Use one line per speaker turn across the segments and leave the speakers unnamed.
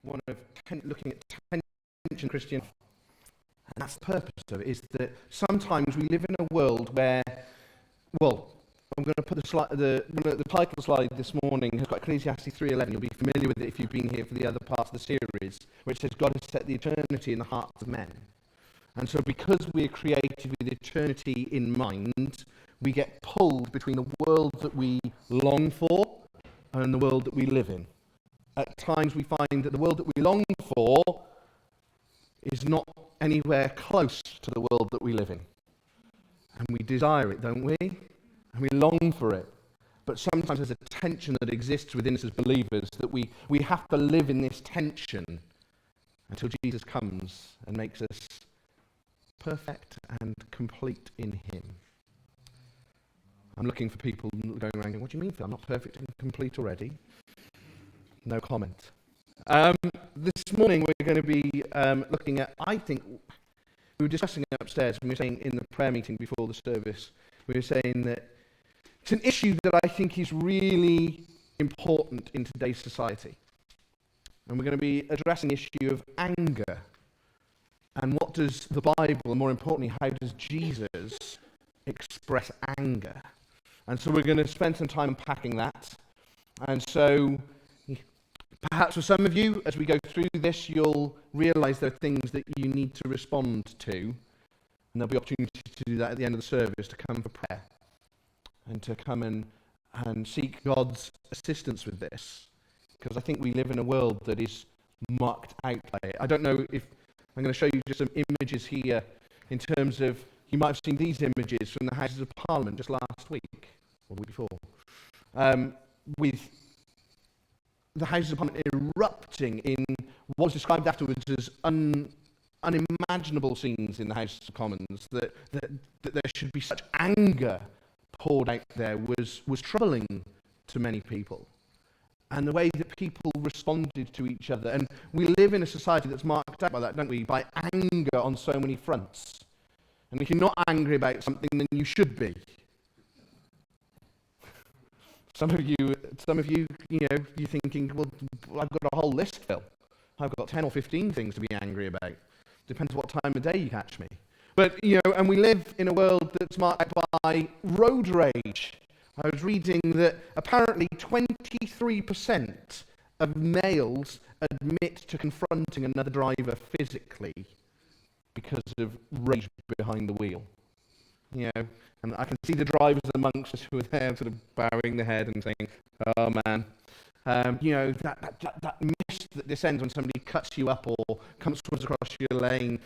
one of looking at tension Christian, and that's the purpose of it, is that sometimes we live in a world where, well, I'm going to put the title slide this morning has got Ecclesiastes 3:11. You'll be familiar with it if you've been here for the other parts of the series, which says God has set the eternity in the hearts of men. And so because we're created with eternity in mind, we get pulled between the world that we long for and the world that we live in. At times we find that the world that we long for is not anywhere close to the world that we live in. And we desire it, don't we? And we long for it. But sometimes there's a tension that exists within us as believers that we have to live in this tension until Jesus comes and makes us perfect and complete in him. I'm looking for people going around going, what do you mean, Phil? I'm not perfect and complete already? No comment. This morning we're going to be looking at, I think, we were discussing it upstairs, and we were saying in the prayer meeting before the service, we were saying that it's an issue that I think is really important in today's society. And we're going to be addressing the issue of anger. And what does the Bible, and more importantly, how does Jesus express anger? And so we're going to spend some time unpacking that. And so perhaps for some of you, as we go through this, you'll realize there are things that you need to respond to. And there'll be opportunity to do that at the end of the service, to come for prayer and to come and seek God's assistance with this. Because I think we live in a world that is marked out by it. I don't know if I'm going to show you just some images here in terms of, you might have seen these images from the Houses of Parliament just last week, or the week before, with the Houses of Parliament erupting in what was described afterwards as unimaginable scenes in the House of Commons, that there should be such anger poured out there was troubling to many people. And the way that people responded to each other. And we live in a society that's marked out by that, don't we? By anger on so many fronts. And if you're not angry about something, then you should be. Some of you, you're thinking, well, I've got a whole list, Phil. I've got 10 or 15 things to be angry about. Depends what time of day you catch me. But, and we live in a world that's marked by road rage. I was reading that apparently 23% of males admit to confronting another driver physically because of rage behind the wheel. And I can see the drivers amongst us who are there sort of bowing their head and saying, oh man. That mist that descends when somebody cuts you up or comes across your lane.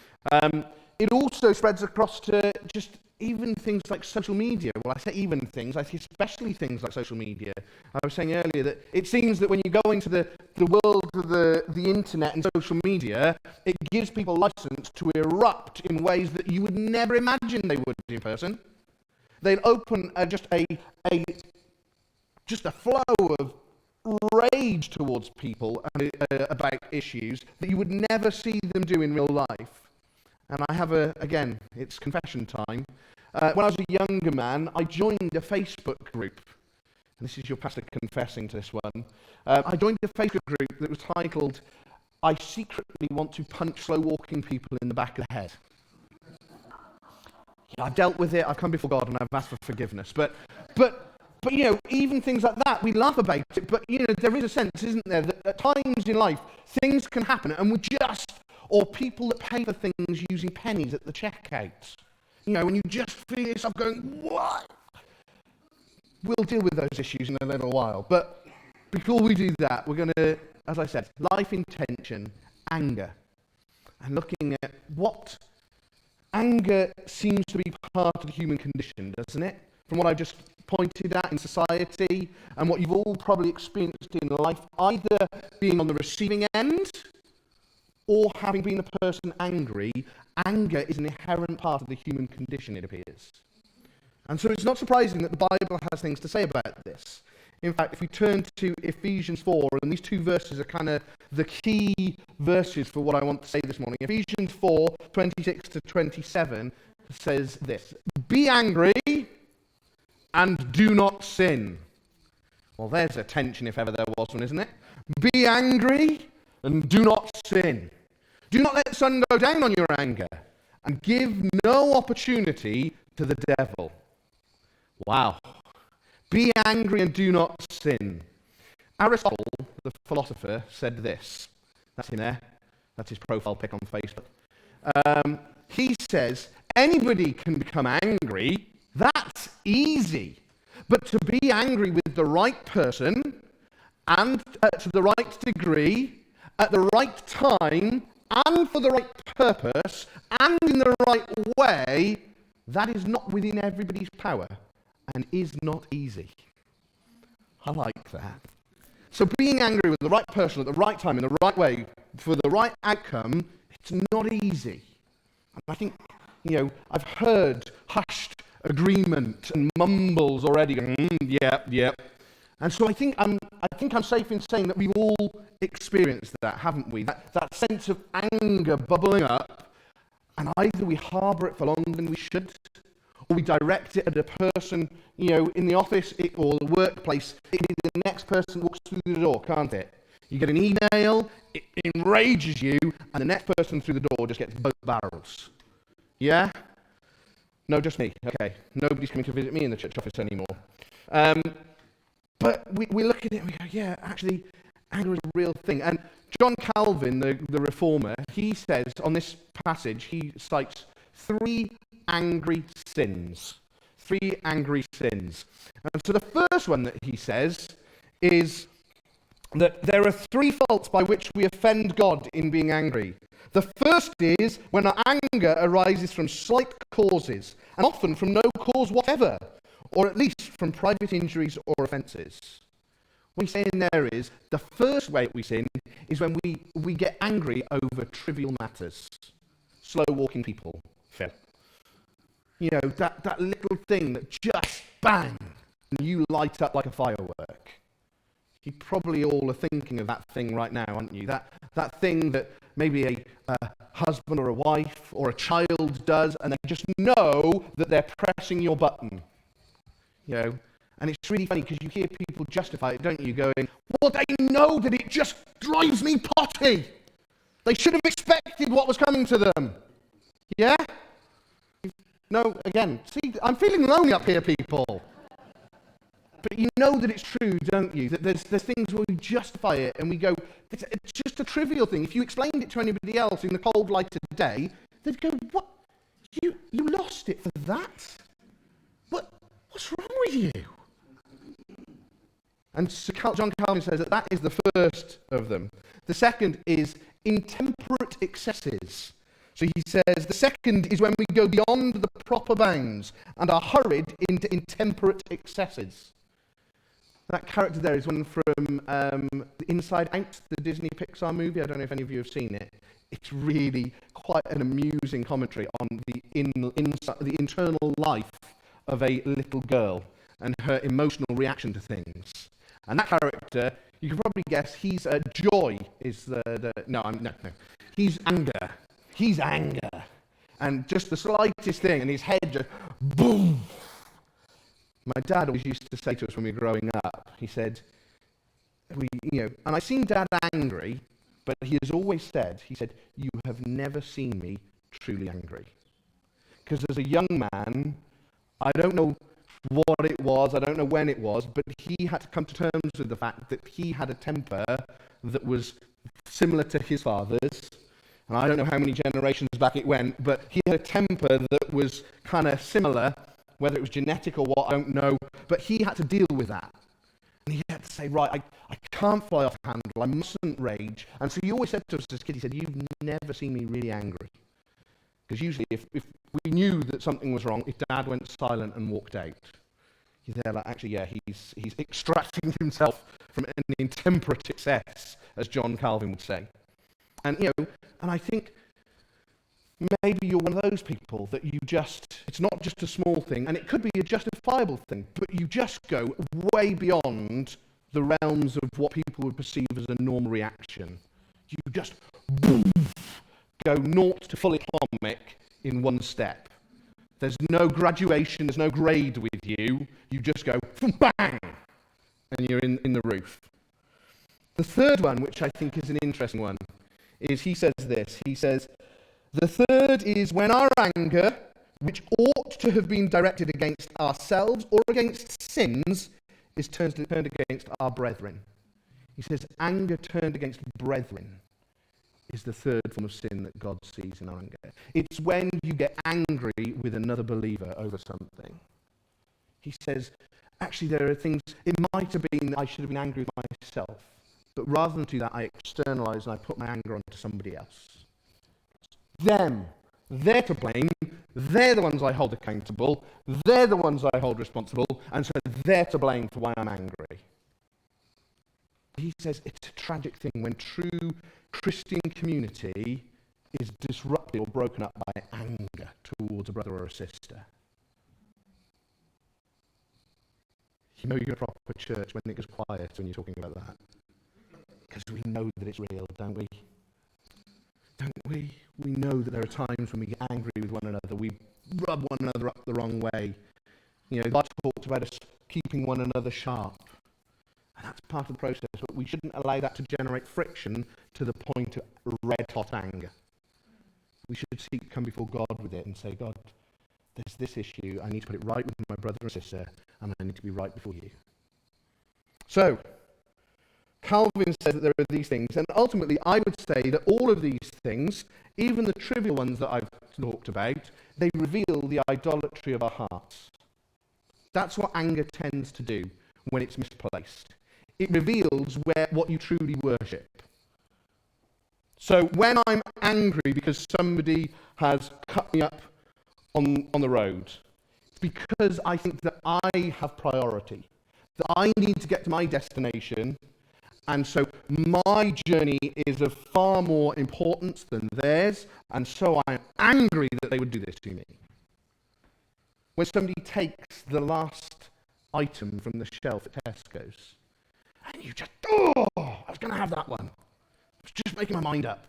It also spreads across to just even things like social media. Well, I say even things, I say especially things like social media. I was saying earlier that it seems that when you go into the world of the internet and social media, it gives people license to erupt in ways that you would never imagine they would in person. They'd open just a flow of rage towards people about issues that you would never see them do in real life. And I have it's confession time. When I was a younger man, I joined a Facebook group. And this is your pastor confessing to this one. I joined a Facebook group that was titled, I secretly want to punch slow-walking people in the back of the head. Yeah, I've dealt with it, I've come before God, and I've asked for forgiveness. But even things like that, we laugh about it, but, there is a sense, isn't there, that at times in life, things can happen, and or people that pay for things using pennies at the checkout. When you just feel yourself going, what? We'll deal with those issues in a little while. But before we do that, we're going to, as I said, life intention, anger. And looking at what anger seems to be part of the human condition, doesn't it? From what I've just pointed at in society and what you've all probably experienced in life, either being on the receiving end or having been the person angry, anger is an inherent part of the human condition, it appears. And so it's not surprising that the Bible has things to say about this. In fact, if we turn to Ephesians 4, and these two verses are kind of the key verses for what I want to say this morning. Ephesians 4, 26 to 27 says this, be angry and do not sin. Well, there's a tension if ever there was one, isn't it? Be angry, and do not sin. Do not let the sun go down on your anger, and give no opportunity to the devil. Wow. Be angry and do not sin. Aristotle, the philosopher, said this. That's him there. That's his profile pic on Facebook. He says, anybody can become angry. That's easy. But to be angry with the right person, and to the right degree, at the right time, and for the right purpose, and in the right way, that is not within everybody's power, and is not easy. I like that. So being angry with the right person at the right time, in the right way, for the right outcome, it's not easy. And I think, I've heard hushed agreement and mumbles already. Yep. And so I think I'm safe in saying that we've all experienced that, haven't we? That sense of anger bubbling up, and either we harbour it for longer than we should, or we direct it at a person, in the office or the workplace. It can be the next person walks through the door, can't it? You get an email, it enrages you, and the next person through the door just gets both barrels. Yeah? No, just me. Okay. Nobody's coming to visit me in the church office anymore. But we look at it and we go, yeah, actually, anger is a real thing. And John Calvin, the reformer, he says on this passage, he cites 3 angry sins. 3 angry sins. And so the first one that he says is that there are 3 faults by which we offend God in being angry. The first is when our anger arises from slight causes, and often from no cause whatever, or at least from private injuries or offences. What he's saying there is, the first way we sin is when we get angry over trivial matters. Slow-walking people, Phil. That little thing that just bang, and you light up like a firework. You probably all are thinking of that thing right now, aren't you? That thing that maybe a husband or a wife or a child does, and they just know that they're pressing your button. And it's really funny because you hear people justify it, don't you, going, well, they know that it just drives me potty. They should have expected what was coming to them. Yeah? No, again, see, I'm feeling lonely up here, people. But you know that it's true, don't you? That there's things where we justify it and we go, it's just a trivial thing. If you explained it to anybody else in the cold light of the day, they'd go, what? You lost it for that? What's wrong with you? And so John Calvin says that is the first of them. The second is intemperate excesses. So he says the second is when we go beyond the proper bounds and are hurried into intemperate excesses. That character there is one from Inside Out, the Disney Pixar movie. I don't know if any of you have seen it. It's really quite an amusing commentary on the internal life of a little girl and her emotional reaction to things. And that character, you can probably guess, he's joy is no. He's anger. He's anger. And just the slightest thing, and his head just, boom. My dad always used to say to us when we were growing up, he said, and I've seen Dad angry, but he has always said, you have never seen me truly angry. Because as a young man, I don't know what it was, I don't know when it was, but he had to come to terms with the fact that he had a temper that was similar to his father's. And I don't know how many generations back it went, but he had a temper that was kind of similar, whether it was genetic or what, I don't know, but he had to deal with that. And he had to say, right, I can't fly off the handle, I mustn't rage. And so he always said to us as a kid, he said, you've never seen me really angry. Because usually if we knew that something was wrong, if Dad went silent and walked out, you're there like, actually, yeah, he's extracting himself from an intemperate excess, as John Calvin would say. And, and I think maybe you're one of those people that it's not just a small thing, and it could be a justifiable thing, but you just go way beyond the realms of what people would perceive as a normal reaction. You just boom, go 0 to fully atomic in one step. There's no graduation, there's no grade with you. You just go bang, and you're in the roof. The third one, which I think is an interesting one, is he says this. He says, the third is when our anger, which ought to have been directed against ourselves or against sins, is turned against our brethren. He says anger turned against brethren is the third form of sin that God sees in our anger. It's when you get angry with another believer over something. He says, actually there are things, it might have been that I should have been angry with myself, but rather than do that, I externalize and I put my anger onto somebody else. Them, they're to blame, they're the ones I hold accountable, they're the ones I hold responsible, and so they're to blame for why I'm angry. He says it's a tragic thing when true Christian community is disrupted or broken up by anger towards a brother or a sister. You know you're a proper church when it goes quiet when you're talking about that. Because we know that it's real, don't we? Don't we? We know that there are times when we get angry with one another. We rub one another up the wrong way. You know, God talks about us keeping one another sharp. And that's part of the process. But we shouldn't allow that to generate friction to the point of red-hot anger. We should seek to come before God with it and say, God, there's this issue. I need to put it right with my brother or sister, and I need to be right before you. So, Calvin says that there are these things, and ultimately I would say that all of these things, even the trivial ones that I've talked about, they reveal the idolatry of our hearts. That's what anger tends to do when it's misplaced. It reveals what you truly worship. So when I'm angry because somebody has cut me up on the road, it's because I think that I have priority, that I need to get to my destination, and so my journey is of far more importance than theirs, and so I'm angry that they would do this to me. When somebody takes the last item from the shelf at Tesco's, and you just, I was going to have that one. I was just making my mind up.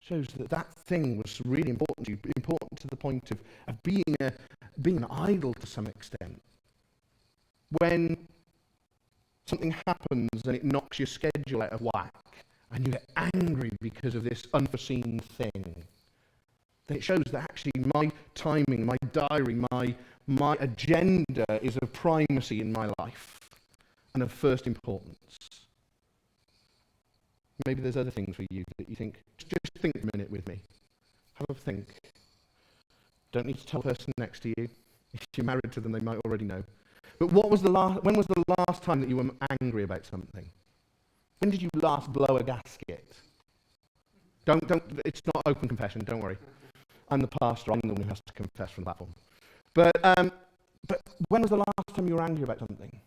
Shows that thing was really important to you, important to the point of being an idol to some extent. When something happens and it knocks your schedule out of whack, and you get angry because of this unforeseen thing, then it shows that actually my timing, my diary, my agenda is of primacy in my life and of first importance. Maybe there's other things for you that you think, just think a minute with me. Have a think. Don't need to tell the person next to you. If you're married to them, they might already know. But when was the last time that you were angry about something? When did you last blow a gasket? Don't, it's not open confession, don't worry. I'm the pastor, I'm the one who has to confess from the platform. But when was the last time you were angry about something?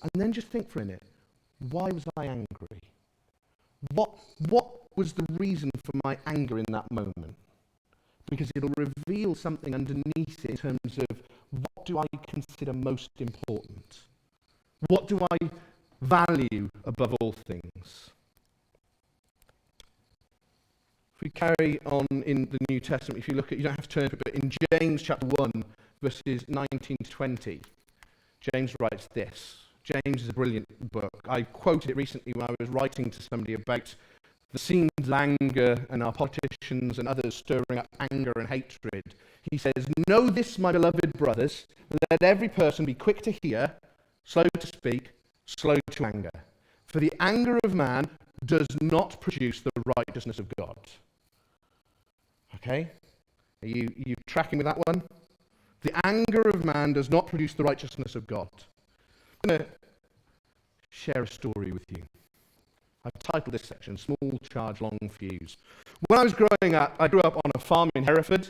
And then just think for a minute, why was I angry? What was the reason for my anger in that moment? Because it'll reveal something underneath it in terms of what do I consider most important? What do I value above all things? If we carry on in the New Testament, if you look at, you don't have to turn to it, but in James chapter 1, verses 19 to 20, James writes this. James is a brilliant book. I quoted it recently when I was writing to somebody about the scenes of anger and our politicians and others stirring up anger and hatred. He says, "Know this, my beloved brothers, let every person be quick to hear, slow to speak, slow to anger. For the anger of man does not produce the righteousness of God." Okay? Are you tracking with that one? The anger of man does not produce the righteousness of God. I'm going to share a story with you. I've titled this section, Small Charge, Long Fuse. When I was growing up, I grew up on a farm in Hereford,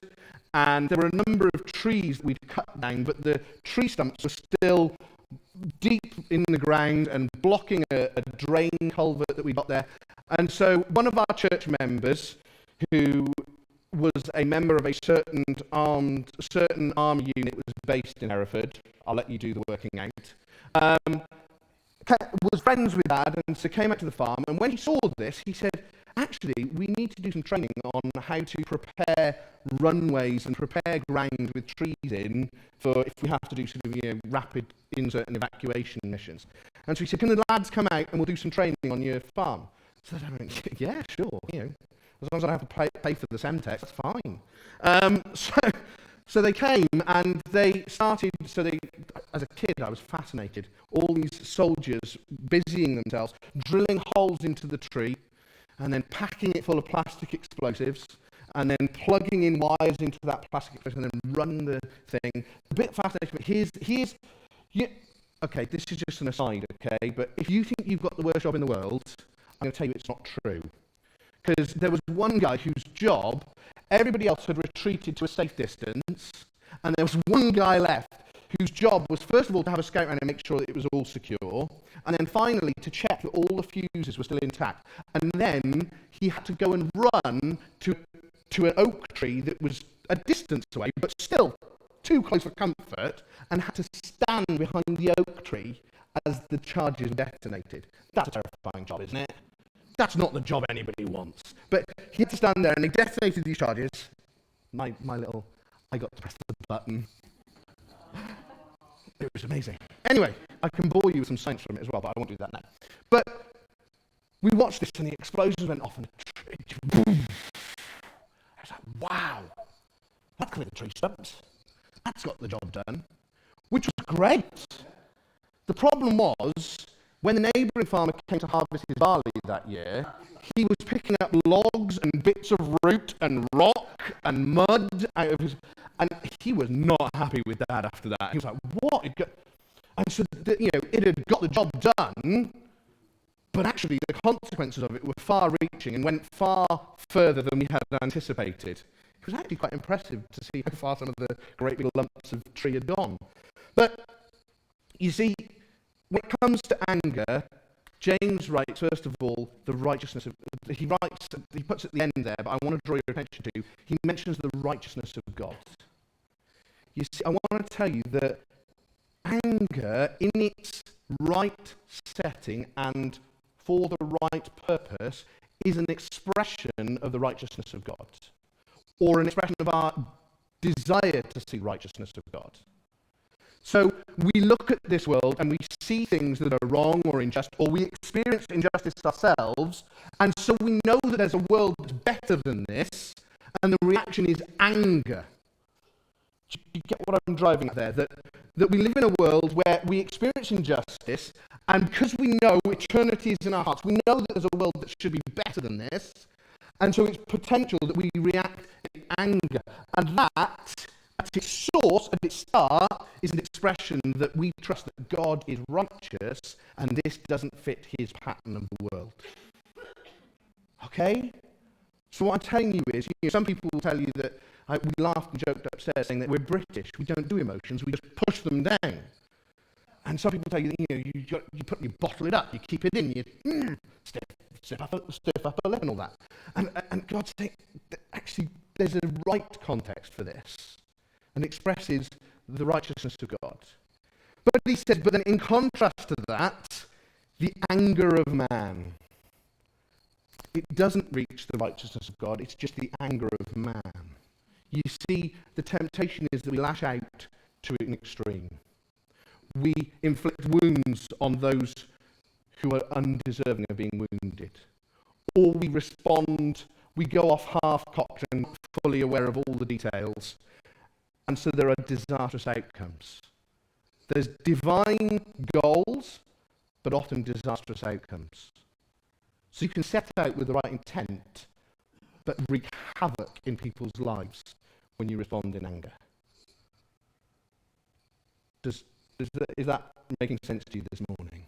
and there were a number of trees that we'd cut down, but the tree stumps were still deep in the ground and blocking a drain culvert that we got there. And so one of our church members, who was a member of a certain army unit, was based in Hereford. I'll let you do the working out. Was friends with Dad, and so came out to the farm, and when he saw this, he said, actually, we need to do some training on how to prepare runways and prepare ground with trees in for if we have to do sort of, rapid in certain evacuation missions. And so he said, can the lads come out and we'll do some training on your farm? So I went, yeah, sure, as long as I don't have to pay for the Semtex, that's fine. So they came and they started, as a kid I was fascinated, all these soldiers busying themselves, drilling holes into the tree, and then packing it full of plastic explosives, and then plugging in wires into that plastic explosive, and then running the thing. A bit fascinating, but okay, this is just an aside, okay, but if you think you've got the worst job in the world, I'm going to tell you it's not true. Because there was one guy whose job, everybody else had retreated to a safe distance, and there was one guy left whose job was, first of all, to have a scout around and make sure that it was all secure, and then finally to check that all the fuses were still intact. And then he had to go and run to an oak tree that was a distance away, but still too close for comfort, and had to stand behind the oak tree as the charges detonated. That's a terrifying job, isn't it? That's not the job anybody wants. But he had to stand there, and they detonated these charges. I got to press the button. It was amazing. Anyway, I can bore you with some science from it as well, but I won't do that now. But we watched this, and the explosions went off, and boom. I was like, wow, that cleared the tree stumps. That's got the job done, which was great. The problem was, when the neighbouring farmer came to harvest his barley that year, he was picking up logs and bits of root and rock and mud out of his... And he was not happy with that after that. He was like, what? And so, it had got the job done, but actually the consequences of it were far-reaching and went far further than we had anticipated. It was actually quite impressive to see how far some of the great big lumps of tree had gone. But, you see, when it comes to anger, James writes, first of all, the righteousness of... He puts at the end there, but I want to draw your attention to, he mentions the righteousness of God. You see, I want to tell you that anger, in its right setting and for the right purpose, is an expression of the righteousness of God, or an expression of our desire to see righteousness of God. So we look at this world and we see things that are wrong or unjust, or we experience injustice ourselves, and so we know that there's a world that's better than this, and the reaction is anger. Do you get what I'm driving at there? That we live in a world where we experience injustice, and because we know eternity is in our hearts, we know that there's a world that should be better than this, and so it's potential that we react in anger. And that, at its source, at its start, is an expression that we trust that God is righteous, and this doesn't fit his pattern of the world. Okay? So what I'm telling you is, some people will tell you that we laughed and joked upstairs saying that we're British, we don't do emotions, we just push them down. And some people tell you that you bottle it up, you keep it in, you stiff upper lip and all that. And God's saying that actually there's a right context for this, and expresses the righteousness of God. But he says, but then in contrast to that, the anger of man. It doesn't reach the righteousness of God, it's just the anger of man. You see, the temptation is that we lash out to an extreme. We inflict wounds on those who are undeserving of being wounded. Or we respond, we go off half-cocked and fully aware of all the details. And so there are disastrous outcomes. There's divine goals, but often disastrous outcomes. So you can set out with the right intent, but wreak havoc in people's lives when you respond in anger. Is that making sense to you this morning?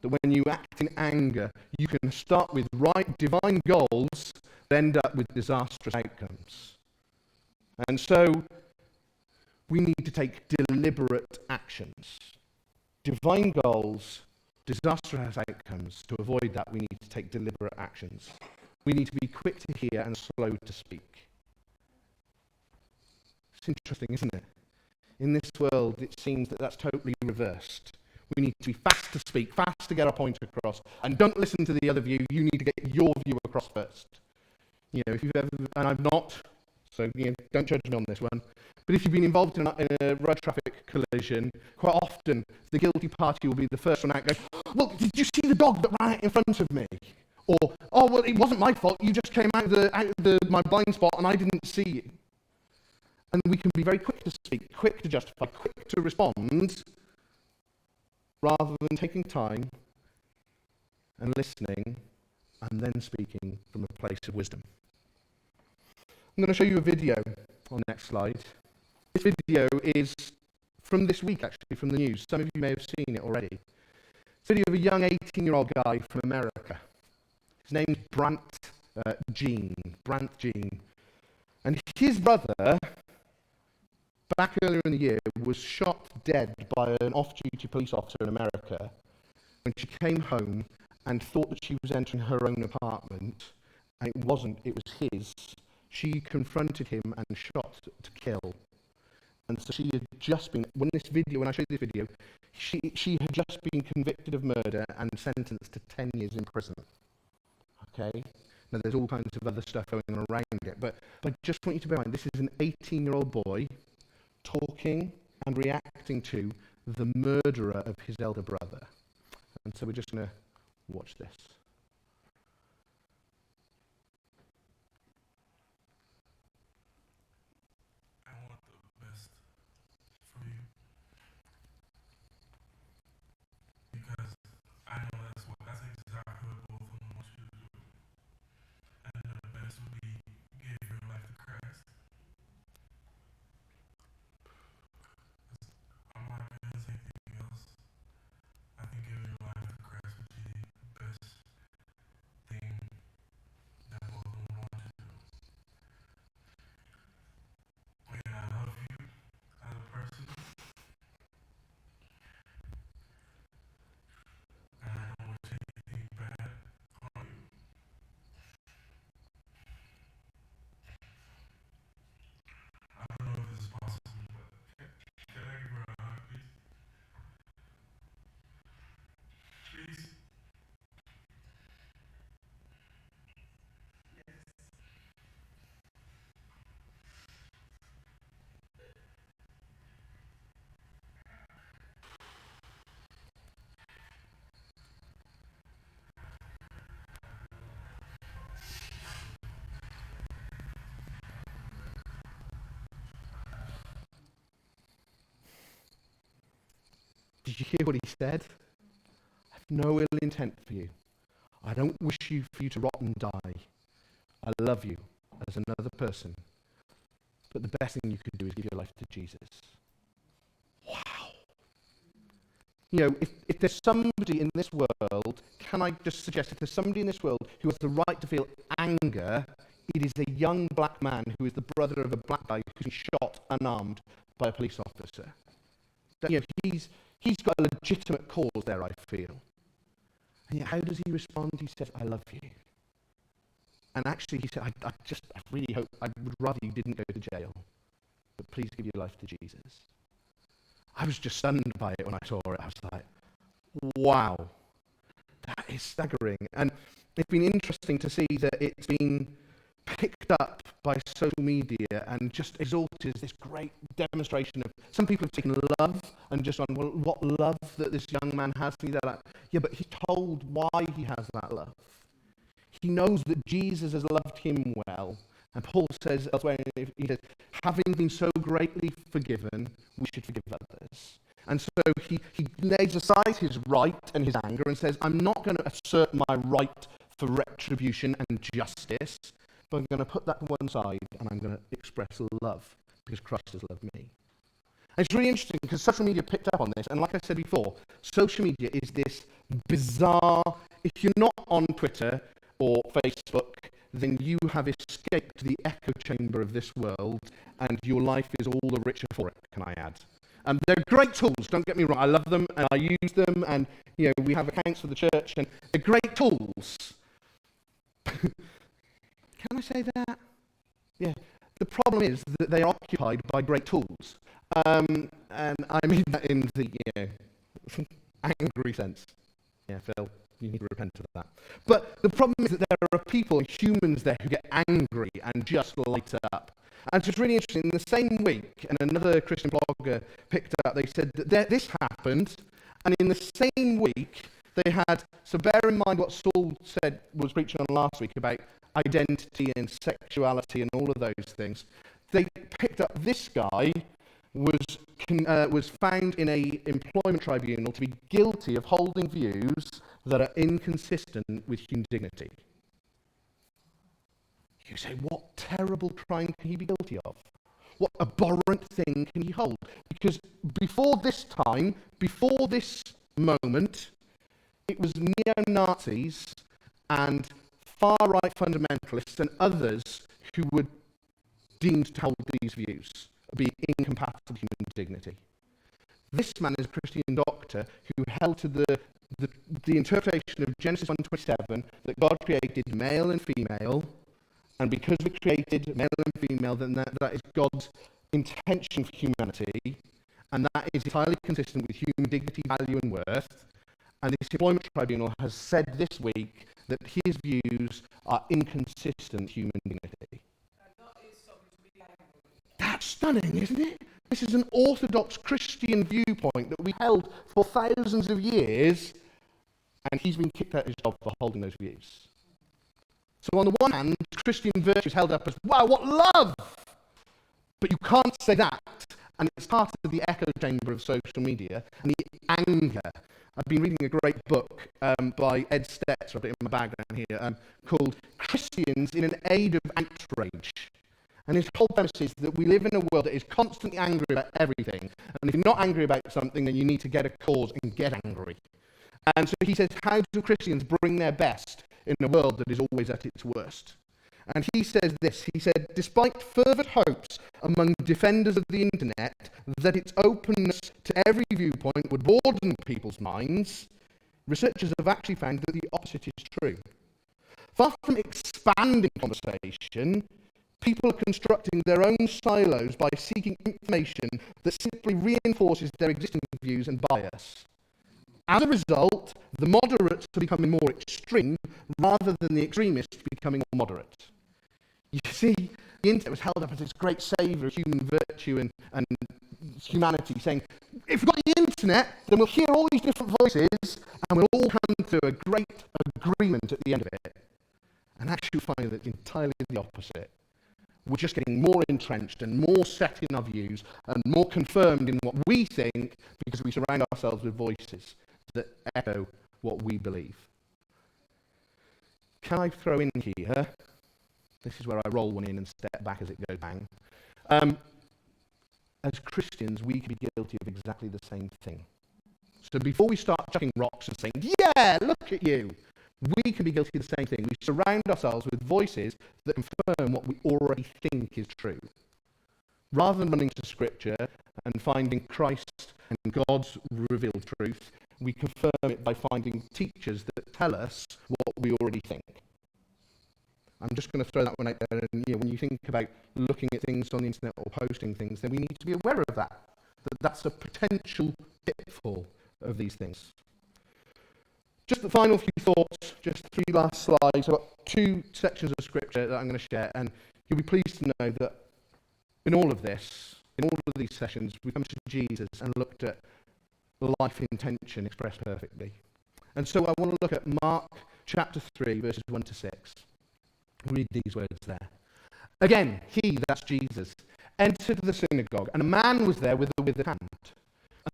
That when you act in anger, you can start with right divine goals, but end up with disastrous outcomes. And so we need to take deliberate actions. Divine goals, disastrous outcomes. To avoid that, we need to take deliberate actions. We need to be quick to hear and slow to speak. It's interesting, isn't it? In this world, it seems that that's totally reversed. We need to be fast to speak, fast to get our point across, and don't listen to the other view. You need to get your view across first. If you've ever, and I'm not So don't judge me on this one. But if you've been involved in a road traffic collision, quite often the guilty party will be the first one out and go, well, did you see the dog that ran out in front of me? Or, oh, well, it wasn't my fault. You just came out of my blind spot and I didn't see you. And we can be very quick to speak, quick to justify, quick to respond, rather than taking time and listening and then speaking from a place of wisdom. I'm going to show you a video on the next slide. This video is from this week, actually, from the news. Some of you may have seen it already. It's a video of a young 18-year-old guy from America. His name's Brant Jean. And his brother, back earlier in the year, was shot dead by an off-duty police officer in America when she came home and thought that she was entering her own apartment, and it wasn't, it was his. She confronted him and shot to kill. And so she had just been, when I showed this video, she had just been convicted of murder and sentenced to 10 years in prison. Okay? Now there's all kinds of other stuff going on around it, but I just want you to bear in mind, this is an 18-year-old boy talking and reacting to the murderer of his elder brother. And so we're just going to watch this.
I want the best for you because I know that's exactly what both of them want you to do. I know the best would be give your life to Christ. I'm not going to say anything else. I think giving your life to Christ would be the best thing that both of them want to do. And I love you as a person. And I don't wish anything bad on you. I don't know if this is possible, but can I give her a hug, please? Please?
Did you hear what he said? I have no ill intent for you. I don't wish for you to rot and die. I love you as another person. But the best thing you could do is give your life to Jesus. Wow. You know, if there's somebody in this world, can I just suggest, if there's somebody in this world who has the right to feel anger, it is a young black man who is the brother of a black guy who's been shot unarmed by a police officer. You know, he's got a legitimate cause there, I feel. And yet, how does he respond? He says, I love you. And actually, he said, I really hope, I would rather you didn't go to jail, but please give your life to Jesus. I was just stunned by it when I saw it. I was like, wow, that is staggering. And it's been interesting to see that it's been picked up by social media and just exalted as this great demonstration of, some people have taken love and just gone, well, what love that this young man has. And they're like, yeah, but he's told why he has that love. He knows that Jesus has loved him well. And Paul says elsewhere, he says, having been so greatly forgiven, we should forgive others. And so he lays aside his right and his anger and says, I'm not going to assert my right for retribution and justice, but I'm going to put that to one side and I'm going to express love because Christ has loved me. And it's really interesting because social media picked up on this, and like I said before, social media is this bizarre, if you're not on Twitter or Facebook, then you have escaped the echo chamber of this world and your life is all the richer for it, can I add. They're great tools, don't get me wrong, I love them and I use them, and we have accounts for the church and they're great tools. Can I say that? Yeah. The problem is that they are occupied by great tools. And I mean that in the angry sense. Yeah, Phil, you need to repent of that. But the problem is that there are people, humans there, who get angry and just light up. And so it's really interesting, in the same week, and another Christian blogger picked up, they said that this happened, and in the same week, they had, so bear in mind what Saul was preaching on last week about identity and sexuality and all of those things. They picked up this guy was found in a employment tribunal to be guilty of holding views that are inconsistent with human dignity. You say, what terrible crime can he be guilty of? What abhorrent thing can he hold? Because before this time, before this moment, it was neo-Nazis and far-right fundamentalists and others who were deemed to hold these views, being incompatible with human dignity. This man is a Christian doctor who held to the interpretation of Genesis 1:27 that God created male and female, and because we created male and female, then that is God's intention for humanity, and that is entirely consistent with human dignity, value, and worth. And this employment tribunal has said this week that his views are inconsistent with human dignity. That's stunning, isn't it? This is an orthodox Christian viewpoint that we held for thousands of years, and he's been kicked out of his job for holding those views. So on the one hand, Christian virtue is held up as, wow, what love! But you can't say that, and it's part of the echo chamber of social media, and the anger. I've been reading a great book by Ed Stetzer, I've got it in my bag down here, called Christians in an Age of Outrage. And his whole premise is that we live in a world that is constantly angry about everything. And if you're not angry about something, then you need to get a cause and get angry. And so he says, how do Christians bring their best in a world that is always at its worst? And he says this, he said, despite fervent hopes among defenders of the internet that its openness to every viewpoint would broaden people's minds, researchers have actually found that the opposite is true. Far from expanding conversation, people are constructing their own silos by seeking information that simply reinforces their existing views and bias. As a result, the moderates are becoming more extreme rather than the extremists becoming more moderate. You see, the internet was held up as this great saviour of human virtue and humanity, saying, if we've got the internet, then we'll hear all these different voices and we'll all come to a great agreement at the end of it. And actually find that it's entirely the opposite. We're just getting more entrenched and more set in our views and more confirmed in what we think because we surround ourselves with voices that echo what we believe. Can I throw in here, this is where I roll one in and step back as it goes bang. As Christians, we can be guilty of exactly the same thing. So before we start chucking rocks and saying, yeah, look at you, we can be guilty of the same thing. We surround ourselves with voices that confirm what we already think is true. Rather than running to Scripture and finding Christ and God's revealed truth, we confirm it by finding teachers that tell us what we already think. I'm just going to throw that one out there, and when you think about looking at things on the internet or posting things, then we need to be aware of that that's a potential pitfall of these things. Just the final few thoughts, just 3 last slides. I've got 2 sections of Scripture that I'm going to share, and you'll be pleased to know that in all of this, in all of these sessions, we've come to Jesus and looked at life intention expressed perfectly. And so I want to look at Mark chapter 3, verses 1 to 6. Read these words there. Again, he, that's Jesus, entered the synagogue, and a man was there with a withered hand.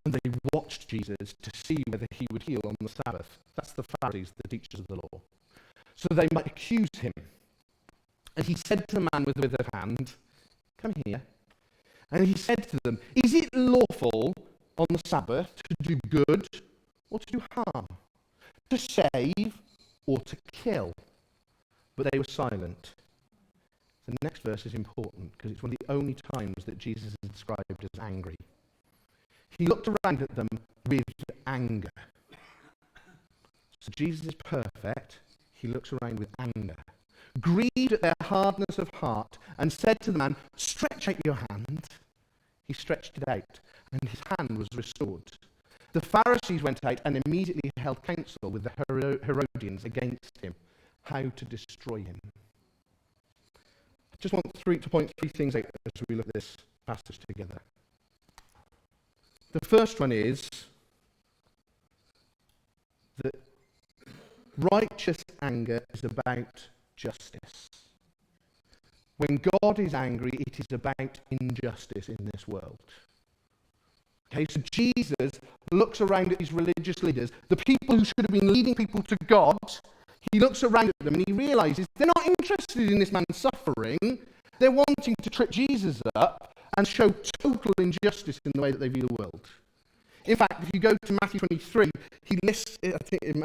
And they watched Jesus to see whether he would heal on the Sabbath. That's the Pharisees, the teachers of the law. So they might accuse him. And he said to the man with the withered hand, come here. And he said to them, is it lawful on the Sabbath to do good or to do harm? To save or to kill? But they were silent. The next verse is important because it's one of the only times that Jesus is described as angry. He looked around at them with anger. So Jesus is perfect. He looks around with anger. Grieved at their hardness of heart and said to the man, stretch out your hand. He stretched it out and his hand was restored. The Pharisees went out and immediately held counsel with the Herodians against him, how to destroy him. I just want to point three things out as we look at this passage together. The first one is that righteous anger is about justice. When God is angry, it is about injustice in this world. Okay, so Jesus looks around at these religious leaders, the people who should have been leading people to God. He looks around at them and he realizes they're not interested in this man's suffering. They're wanting to trip Jesus up and show total injustice in the way that they view the world. In fact, if you go to Matthew 23, he lists, I think in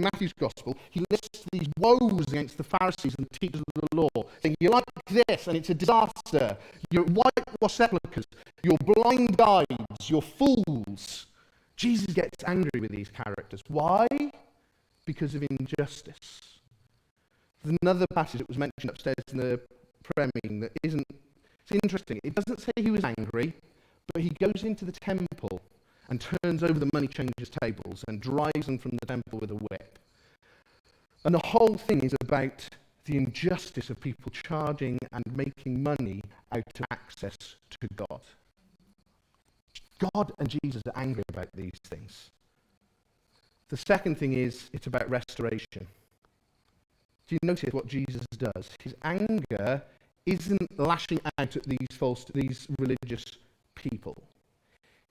Matthew's Gospel, he lists these woes against the Pharisees and the teachers of the law, saying, you're like this, and it's a disaster. You're whitewashed sepulchres. You're blind guides. You're fools. Jesus gets angry with these characters. Why? Because of injustice. There's another passage that was mentioned upstairs in the prayer meeting that isn't, it's interesting. It doesn't say he was angry, but he goes into the temple and turns over the money changers' tables and drives them from the temple with a whip. And the whole thing is about the injustice of people charging and making money out of access to God. God and Jesus are angry about these things. The second thing is, it's about restoration. Do you notice what Jesus does? His anger isn't lashing out at these religious people.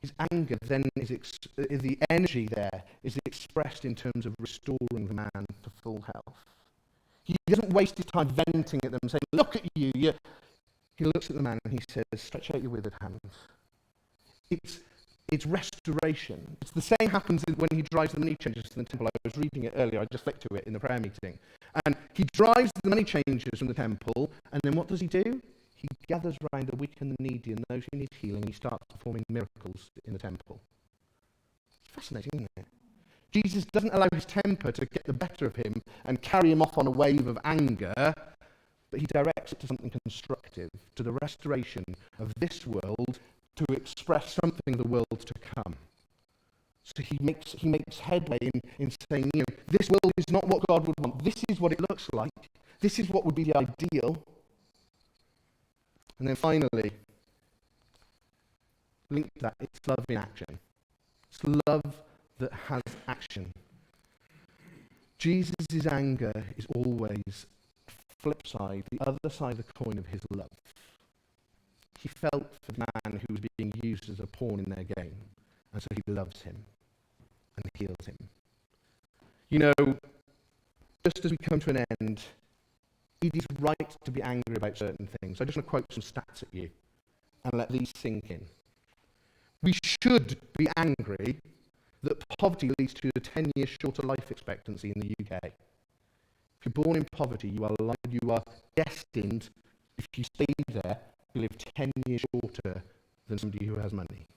His anger then the energy there is expressed in terms of restoring the man to full health. He doesn't waste his time venting at them, saying, look at you. He looks at the man and he says, stretch out your withered hand. It's restoration. It's the same happens when he drives the money changers to the temple. I was reading it earlier, I just flicked to it in the prayer meeting. And he drives the money changers from the temple, and then what does he do? He gathers round the weak and the needy and those who need healing. He starts performing miracles in the temple. It's fascinating, isn't it? Jesus doesn't allow his temper to get the better of him and carry him off on a wave of anger, but he directs it to something constructive, to the restoration of this world, to express something of the world to come. So he makes headway in saying, this world is not what God would want. This is what it looks like. This is what would be the ideal. And then finally, linked to that, it's love in action. It's love that has action. Jesus' anger is always flip side, the other side of the coin of his love. He felt for the man who was being used as a pawn in their game, and so he loves him and heals him. Just as we come to an end, it is right to be angry about certain things. I just want to quote some stats at you and let these sink in. We should be angry that poverty leads to a 10-year shorter life expectancy in the UK. If you're born in poverty, you are destined, if you stay there, to live 10 years shorter than somebody who has money.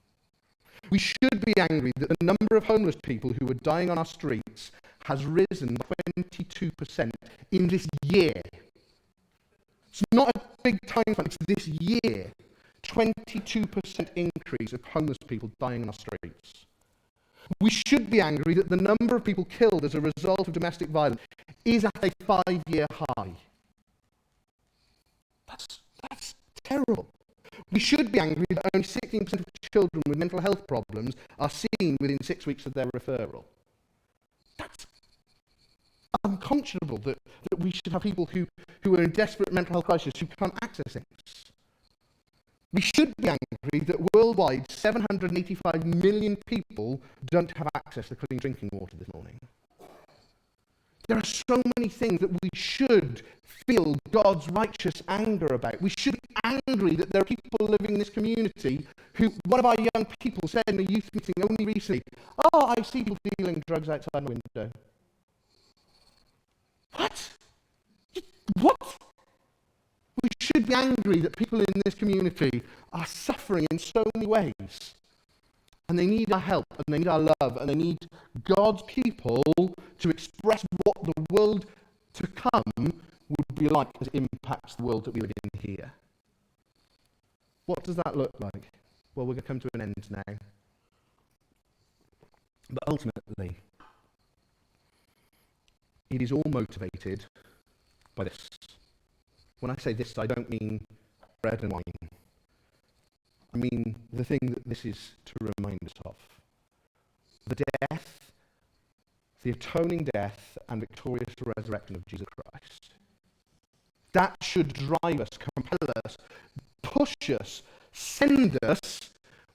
We should be angry that the number of homeless people who are dying on our streets has risen 22% in this year. It's not a big time frame, it's this year. 22% increase of homeless people dying on our streets. We should be angry that the number of people killed as a result of domestic violence is at a 5-year high. That's terrible. We should be angry that only 16% of children with mental health problems are seen within 6 weeks of their referral. That's unconscionable that we should have people who are in desperate mental health crisis who can't access things. We should be angry that worldwide 785 million people don't have access to clean drinking water this morning. There are so many things that we should feel God's righteous anger about. We should be angry that there are people living in this community who, one of our young people said in a youth meeting only recently, I see people dealing drugs outside my window. What? What? We should be angry that people in this community are suffering in so many ways. And they need our help, and they need our love, and they need God's people to express what the world to come would be like as it impacts the world that we live in here. What does that look like? Well, we're going to come to an end now. But ultimately, it is all motivated by this. When I say this, I don't mean bread and wine. I mean the thing that this is to remind us of. The death, the atoning death and victorious resurrection of Jesus Christ. That should drive us, compel us, push us, send us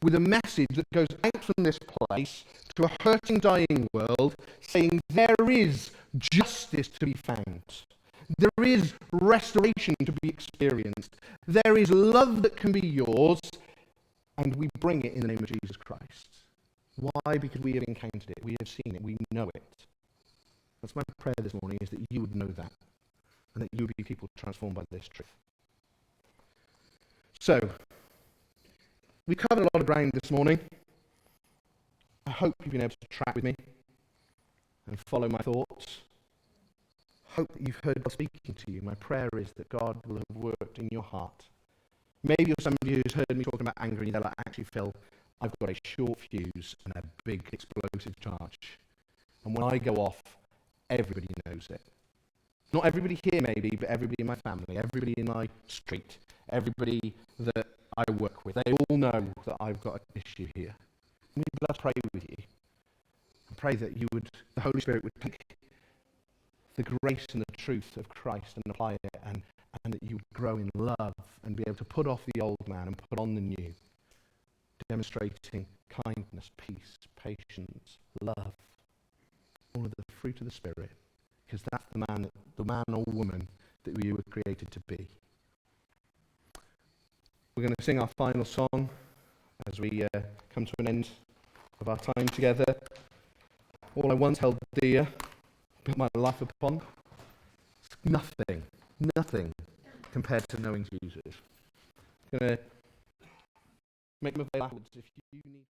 with a message that goes out from this place to a hurting, dying world, saying there is justice to be found. There is restoration to be experienced. There is love that can be yours, and we bring it in the name of Jesus Christ. Why? Because we have encountered it, we have seen it, we know it. That's my prayer this morning, is that you would know that, and that you would be people transformed by this truth. So, we covered a lot of ground this morning. I hope you've been able to track with me and follow my thoughts. Hope that you've heard God speaking to you. My prayer is that God will have worked in your heart. Maybe you're somebody who's heard me talking about anger and you're like, actually, Phil, I've got a short fuse and a big explosive charge. And when I go off, everybody knows it. Not everybody here maybe, but everybody in my family, everybody in my street, everybody that I work with. They all know that I've got an issue here. Maybe let's pray with you. And pray that the Holy Spirit would take the grace and the truth of Christ and apply it, and that you would grow in love and be able to put off the old man and put on the new, demonstrating kindness, peace, patience, love, all of the fruit of the Spirit, because that's the man or woman that you were created to be. We're going to sing our final song as we come to an end of our time together. All I once held dear, put my life upon, it's nothing compared to knowing Jesus. I'm going to make them available if you need